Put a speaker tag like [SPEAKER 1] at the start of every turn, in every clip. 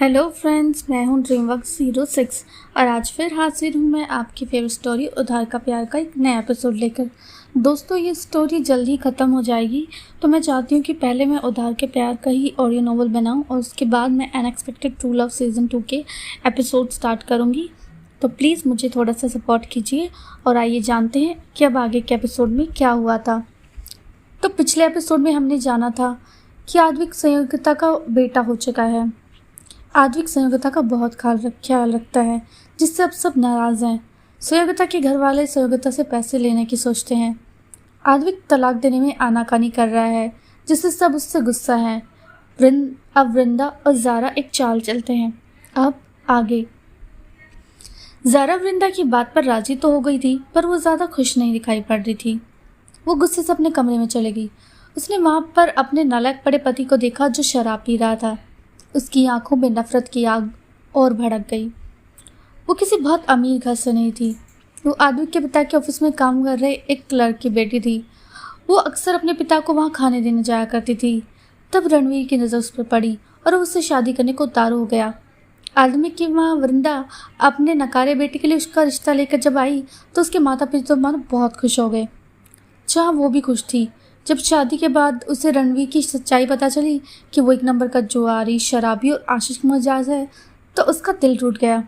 [SPEAKER 1] Hello friends, मैं हूं DreamWorks 06 और आज फिर हाजिर हूं मैं आपकी फेवरेट स्टोरी उधार का प्यार का एक नया एपिसोड लेकर। दोस्तों, ये स्टोरी जल्द ही ख़त्म हो जाएगी, तो मैं चाहती हूं कि पहले मैं उधार के प्यार का ही ऑडियो नोवेल बनाऊं और उसके बाद मैं अनएक्सपेक्टेड ट्रू लव सीज़न 2 के एपिसोड स्टार्ट करूँगी। तो प्लीज़ मुझे थोड़ा सा सपोर्ट कीजिए और आइए जानते हैं कि अब आगे के एपिसोड में क्या हुआ था। तो पिछले एपिसोड में हमने जाना था कि आद्विक संयोगिता का बेटा हो चुका है। आद्विक संयोगिता का बहुत ख्याल रखता है, जिससे अब सब नाराज़ हैं। संयोगिता के घर वाले संयोगिता से पैसे लेने की सोचते हैं। आद्विक तलाक देने में आनाकानी कर रहा है, जिससे सब उससे गुस्सा है। अब वृंदा और ज़ारा एक चाल चलते हैं। अब आगे ज़ारा वृंदा की बात पर राजी तो हो गई थी, पर वो ज़्यादा खुश नहीं दिखाई पड़ रही थी। वो गुस्से से अपने कमरे में चली गई। उसने वहाँ पर अपने नालायक बड़े पति को देखा, जो शराब पी रहा था। उसकी आंखों में नफरत की आग और भड़क गई। वो किसी बहुत अमीर घर से नहीं थी। वो आद्विक के पिता के ऑफिस में काम कर रहे एक क्लर्क की बेटी थी। वो अक्सर अपने पिता को वहाँ खाने देने जाया करती थी। तब रणवीर की नज़र उस पर पड़ी और वो उससे शादी करने को उतारू हो गया। आदमी की माँ वृंदा अपने नकारे बेटे के लिए उसका रिश्ता लेकर जब आई, तो उसके माता पिता मानो बहुत खुश हो गए। जहाँ वो भी खुश थी। जब शादी के बाद उसे रणवीर की सच्चाई पता चली कि वो एक नंबर का जुआरी, शराबी और आशिक मिजाज है, तो उसका दिल टूट गया।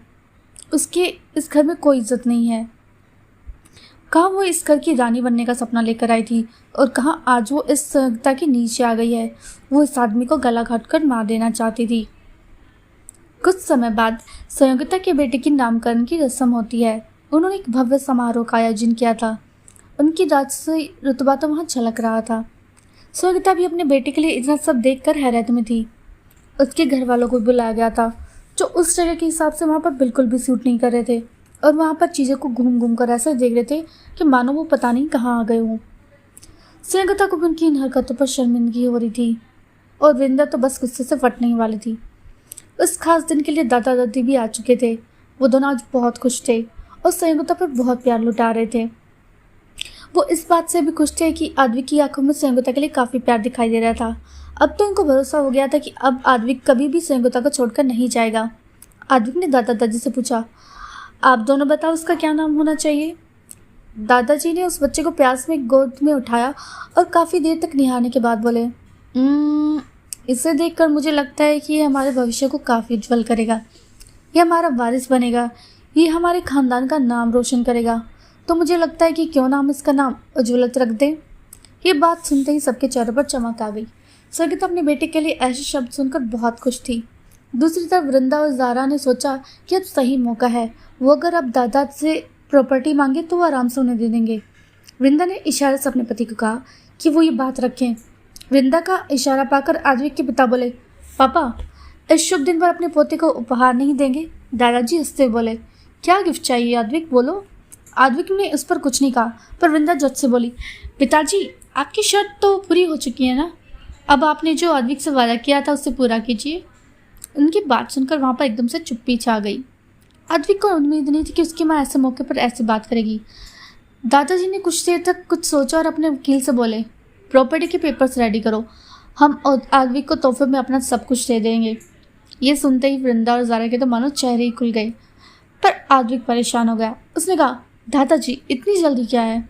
[SPEAKER 1] उसके इस घर में कोई इज्जत नहीं है। कहाँ वो इस घर की रानी बनने का सपना लेकर आई थी और कहाँ आज वो इस संयोगिता के नीचे आ गई है। वो इस आदमी को गला घोंटकर मार देना चाहती थी। कुछ समय बाद संयोगिता के बेटे की नामकरण की रस्म होती है। उन्होंने एक भव्य समारोह का आयोजन किया था। उनकी राजसी रुतबा तो वहाँ झलक रहा था। संयोगिता भी अपने बेटे के लिए इतना सब देखकर हैरत में थी। उसके घर वालों को बुलाया गया था, जो उस जगह के हिसाब से वहाँ पर बिल्कुल भी सूट नहीं कर रहे थे और वहाँ पर चीज़ों को घूम घूम कर ऐसा देख रहे थे कि मानो वो पता नहीं कहाँ आ गए हों। संयोगिता को भी उनकी इन हरकतों पर शर्मिंदगी हो रही थी और वृंदा तो बस गुस्से से फटने ही वाली थी। उस खास दिन के लिए दादा दादी भी आ चुके थे। वो दोनों आज बहुत खुश थे और संयोगिता पर बहुत प्यार लुटा रहे थे। वो इस बात से भी खुश थे कि आद्विक की आंखों में संयोगिता के लिए काफ़ी प्यार दिखाई दे रहा था। अब तो उनको भरोसा हो गया था कि अब आद्विक कभी भी संयोगिता को छोड़कर नहीं जाएगा। आद्विक ने दादा दादी से पूछा, आप दोनों बताओ उसका क्या नाम होना चाहिए। दादाजी ने उस बच्चे को प्यास में गोद में उठाया और काफ़ी देर तक निहारने के बाद बोले, इसे देखकर मुझे लगता है कि ये हमारे भविष्य को काफ़ी उज्जवल करेगा। ये हमारा वारिस बनेगा। ये हमारे खानदान का नाम रोशन करेगा। तो मुझे लगता है कि क्यों ना हम इसका नाम उज्ज्वलत रख दें। ये बात सुनते ही सबके चेहरे पर चमक आ गई। संगीता अपने बेटे के लिए ऐसे शब्द सुनकर बहुत खुश थी। दूसरी तरफ वृंदा और ज़ारा ने सोचा कि अब सही मौका है। वो अगर अब दादा से प्रॉपर्टी मांगे तो वो आराम से उन्हें दे देंगे। वृंदा ने इशारे से अपने पति को कहा कि वो ये बात रखें। वृंदा का इशारा पाकर आद्विक के पिता बोले, पापा इस शुभ दिन पर अपने पोते को उपहार नहीं देंगे। दादाजी हंसते बोले, क्या गिफ्ट चाहिए आद्विक, बोलो। आद्विक ने उस पर कुछ नहीं कहा, पर वृंदा झट से बोली, पिताजी आपकी शर्त तो पूरी हो चुकी है ना। अब आपने जो आद्विक से वादा किया था उससे पूरा कीजिए। उनकी बात सुनकर वहाँ पर एकदम से चुप्पी छा गई। आद्विक को उम्मीद नहीं थी कि उसकी माँ ऐसे मौके पर ऐसी बात करेगी। दादाजी ने कुछ देर तक कुछ सोचा और अपने वकील से बोले, प्रॉपर्टी के पेपर्स रेडी करो, हम आद्विक को तोहफे में अपना सब कुछ दे देंगे। ये सुनते ही वृंदा और ज़ारा के तो मानो चेहरे ही खुल गए, पर आद्विक परेशान हो गया। उसने कहा, दादाजी इतनी जल्दी क्या है।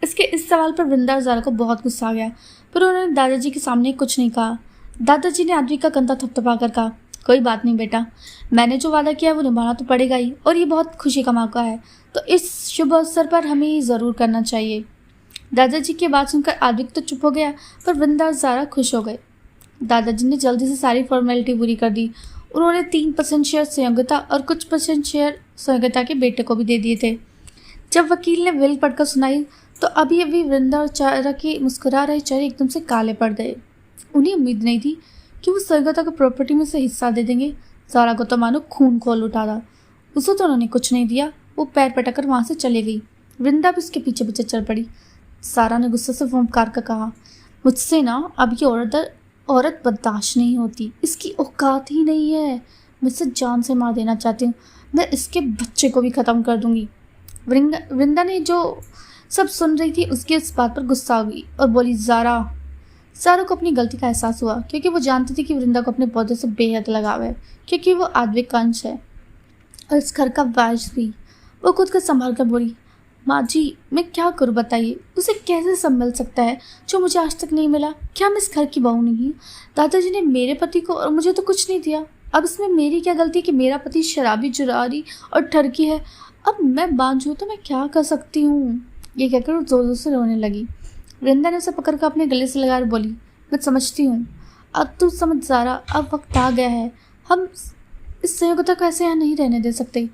[SPEAKER 1] इसके इस सवाल पर वृंदा और ज़ारा को बहुत गुस्सा आ गया, पर उन्होंने दादाजी के सामने कुछ नहीं कहा। दादाजी ने आद्विक का कंधा थपथपा कर कहा, कोई बात नहीं बेटा, मैंने जो वादा किया है वो निभाना तो पड़ेगा ही, और ये बहुत खुशी का मौका है, तो इस शुभ अवसर पर हमें ये ज़रूर करना चाहिए। दादाजी की बात सुनकर आद्विक तो चुप हो गया, पर वृंदा और ज़ारा खुश हो गए। दादाजी ने जल्दी से सारी फॉर्मेलिटी पूरी कर दी। उन्होंने 3% शेयर संयोगिता और कुछ % शेयर संयोगिता के बेटे को भी दे दिए थे। जब वकील ने विल पढ़कर सुनाई, तो अभी अभी वृंदा और ज़ारा के मुस्कुरा रहे चेहरे एकदम से काले पड़ गए। उन्हें उम्मीद नहीं थी कि वो संयोगिता को प्रॉपर्टी में से हिस्सा दे देंगे। ज़ारा को तो मानो खून खोल उठा था। उसे तो उन्होंने कुछ नहीं दिया। वो पैर पटक वहाँ से चले गई। वृंदा भी उसके पीछे पीछे चल पड़ी। ज़ारा ने गुस्से से फुंकार कर कहा, मुझसे ना अब ये औरत बर्दाश्त नहीं होती। इसकी औकात ही नहीं है। मैं इसे जान से मार देना चाहती हूँ। मैं इसके बच्चे को भी ख़त्म कर दूंगी। वृंदा ने जो सब सुन रही थी उसकी इस बात पर गुस्सा आ गई और बोली, ज़ारा सारा को अपनी गलती का एहसास हुआ क्योंकि वो जानती थी कि वृंदा को अपने पौधे से बेहद लगाव है, क्योंकि वो आद्विक अंश है और इस घर का वारिस भी। वो खुद को संभाल कर बोली, माँ जी मैं क्या करूँ बताइए, उसे कैसे सब मिल सकता है जो मुझे आज तक नहीं मिला? क्या मैं इस घर की बहू नहीं हूँ? दादाजी ने मेरे पति को और मुझे तो कुछ नहीं दिया। अब इसमें मेरी क्या गलती कि मेरा पति शराबी, जुरारी और ठरकी है? अब मैं बांझ हूँ तो मैं क्या कर सकती हूँ? ये कहकर वो जोर जोर से रोने लगी। वृंदा ने उसे पकड़कर अपने गले से लगाकर बोली, मैं समझती हूँ, अब तू समझ ज़ारा, अब वक्त आ गया है, हम इस संयोगता को ऐसे यहाँ नहीं रहने दे सकते।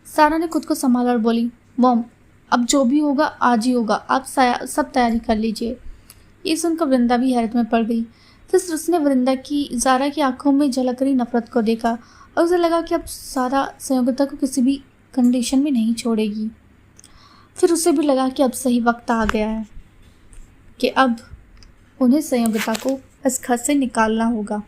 [SPEAKER 1] सारा ने खुद को संभाला और बोली, मॉम अब जो भी होगा आज ही होगा, आप सब तैयारी कर लीजिए। ये सुनकर वृंदा भी हैरत में पड़ गई। फिर उसने वृंदा की ज़ारा की आंखों में झलक रही नफरत को देखा और उसे लगा कि अब सारा संयोगता को किसी भी कंडीशन में नहीं छोड़ेगी। फिर उसे भी लगा कि अब सही वक्त आ गया है कि अब उन्हें संयोगता को इस घर से निकालना होगा।